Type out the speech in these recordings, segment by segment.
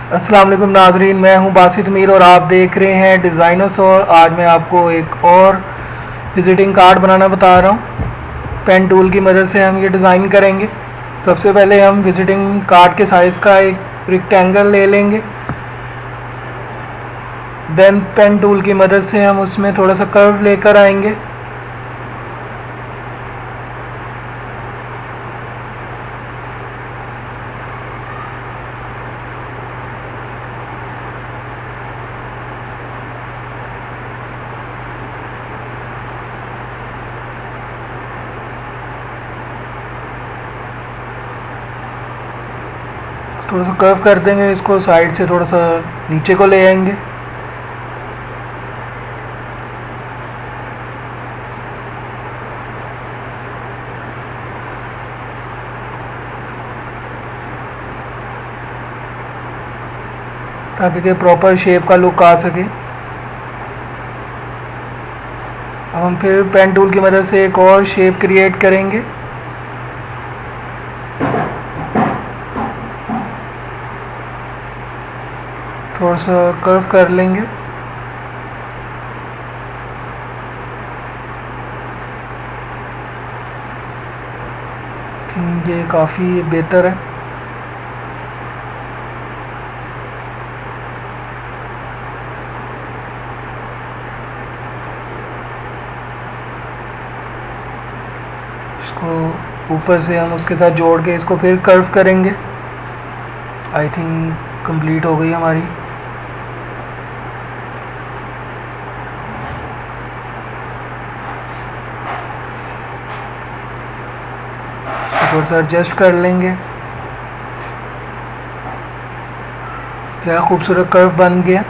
अस्सलाम वालेकुम नाजरीन, मैं हूं बासित मीर और आप देख रहे हैं डिज़ाइनर्स। और आज मैं आपको एक और विज़िटिंग कार्ड बनाना बता रहा हूं। पेन टूल की मदद से हम ये डिज़ाइन करेंगे। सबसे पहले हम विज़िटिंग कार्ड के साइज़ का एक रेक्टेंगल ले लेंगे। देन पेन टूल की मदद से हम उसमें थोड़ा सा कर्व लेकर आएंगे। थोड़ा सा कर्व कर देंगे, इसको साइड से थोड़ा सा नीचे को ले आएंगे। ताकि प्रॉपर शेप का लुक आ सके। अब हम फिर पेन टूल की मदद से एक और शेप क्रिएट करेंगे। थोड़ा सा कर्व कर लेंगे। ये काफ़ी बेहतर है। इसको ऊपर से हम उसके साथ जोड़ के इसको फिर कर्व करेंगे। आई थिंक कंप्लीट हो गई हमारी। थोड़ा सा एडजस्ट कर लेंगे। क्या खूबसूरत कर्व बन गया।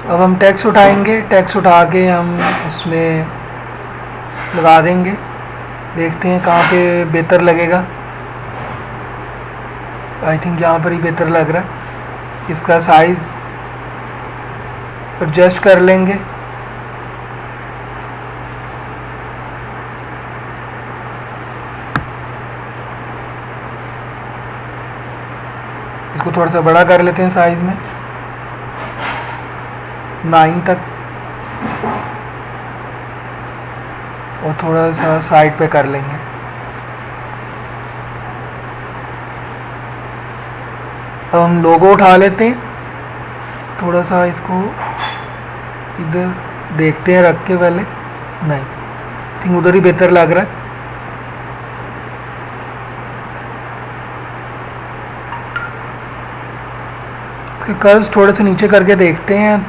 अब हम टेक्स्ट उठाएंगे। टेक्स्ट उठा के हम उसमें लगा देंगे। देखते हैं कहाँ पे बेहतर लगेगा। आई थिंक यहाँ पर ही बेहतर लग रहा है। इसका साइज़ एडजस्ट कर लेंगे। इसको थोड़ा सा बड़ा कर लेते हैं साइज़ में, 9 तक। और थोड़ा सा साइड पे कर लेंगे। अब हम लोगो उठा लेते हैं। थोड़ा सा इसको इधर देखते हैं रख के पहले। नहीं, थिंक उधर ही बेहतर लग रहा है। इसके कर्व्स थोड़े से नीचे करके देखते हैं।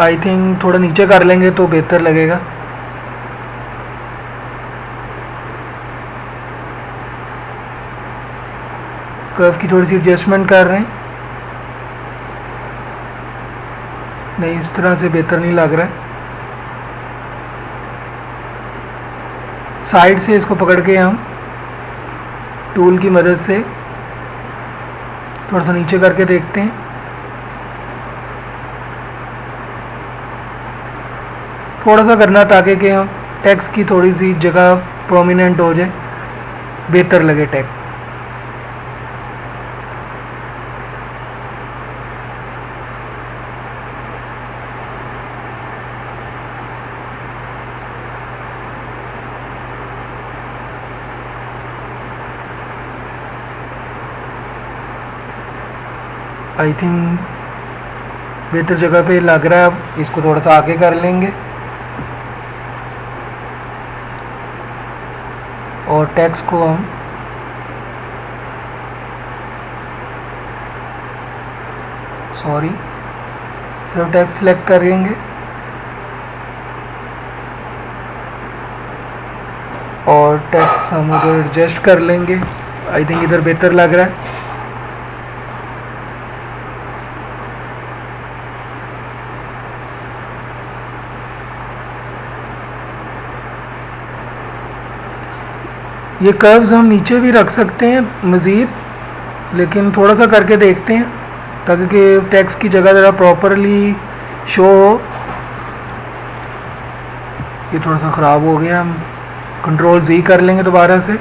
आई थिंक थोड़ा नीचे कर लेंगे तो बेहतर लगेगा। कर्व की थोड़ी सी एडजस्टमेंट कर रहे हैं। नहीं, इस तरह से बेहतर नहीं लग रहा है। साइड से इसको पकड़ के हम टूल की मदद से थोड़ा सा नीचे करके देखते हैं। थोड़ा सा करना ताकि कि हम टेक्स्ट की थोड़ी सी जगह प्रोमिनेंट हो जाए, बेहतर लगे टेक्स्ट। आई थिंक बेहतर जगह पे लग रहा है। अब इसको थोड़ा सा आगे कर लेंगे और टेक्स्ट को हम सिर्फ टेक्स्ट सेलेक्ट करेंगे और टेक्स्ट हम उधर एडजस्ट कर लेंगे। आई थिंक इधर बेहतर लग रहा है। ये कर्व्स हम नीचे भी रख सकते हैं मज़ीद, लेकिन थोड़ा सा करके देखते हैं ताकि कि टेक्स्ट की जगह ज़रा प्रॉपरली शो हो। ये थोड़ा सा ख़राब हो गया, हम कंट्रोल Z कर लेंगे दोबारा से,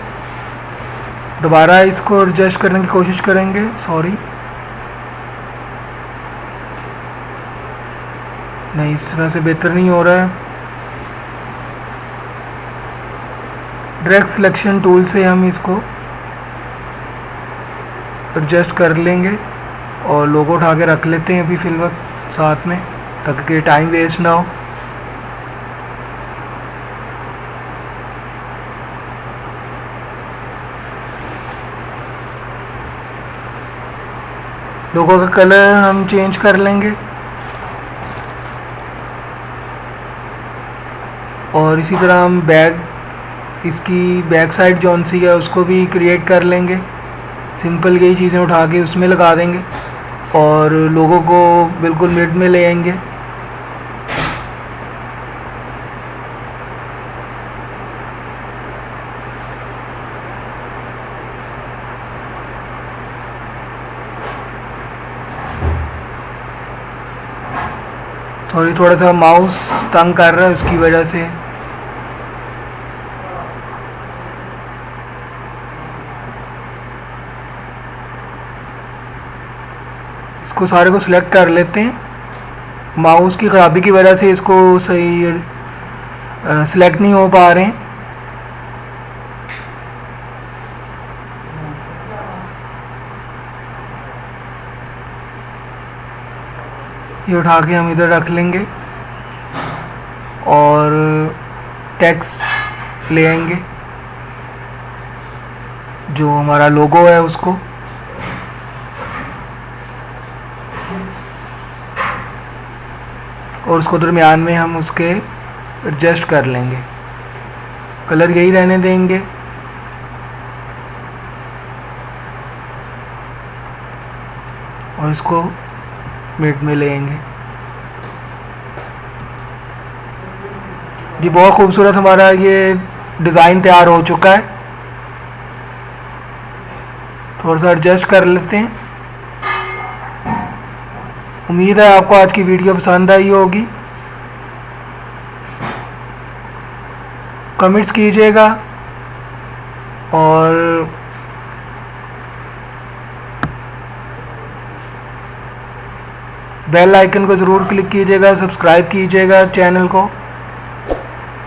दोबारा इसको एडजस्ट करने की कोशिश करेंगे। सॉरी, नहीं, इस तरह से बेहतर नहीं हो रहा है। डायरेक्ट सिलेक्शन टूल से हम इसको एडजस्ट कर लेंगे और लोगो उठा के रख लेते हैं अभी फिलहाल साथ में, ताकि टाइम वेस्ट ना हो। लोगों का कलर हम चेंज कर लेंगे और इसी तरह हम इसकी बैक साइड जौन सी है उसको भी क्रिएट कर लेंगे। सिंपल यही चीज़ें उठा के उसमें लगा देंगे और लोगों को बिल्कुल मिड में ले आएंगे। थोड़ा सा माउस तंग कर रहा है, उसकी वजह से इसको सारे को सिलेक्ट कर लेते हैं। माउस की ख़राबी की वजह से इसको सही सिलेक्ट नहीं हो पा रहे हैं। ये उठा के हम इधर रख लेंगे और टेक्स्ट ले आएंगे, जो हमारा लोगो है उसको, और उसको दरमियान में हम उसके एडजस्ट कर लेंगे। कलर यही रहने देंगे और इसको मिड में लेंगे। जी, बहुत खूबसूरत हमारा ये डिज़ाइन तैयार हो चुका है। थोड़ा सा एडजस्ट कर लेते हैं। उम्मीद है आपको आज की वीडियो पसंद आई होगी। कमेंट्स कीजिएगा और बेल आइकन को ज़रूर क्लिक कीजिएगा, सब्सक्राइब कीजिएगा चैनल को।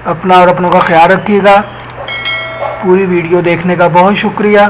अपना और अपनों का ख्याल रखिएगा। पूरी वीडियो देखने का बहुत शुक्रिया।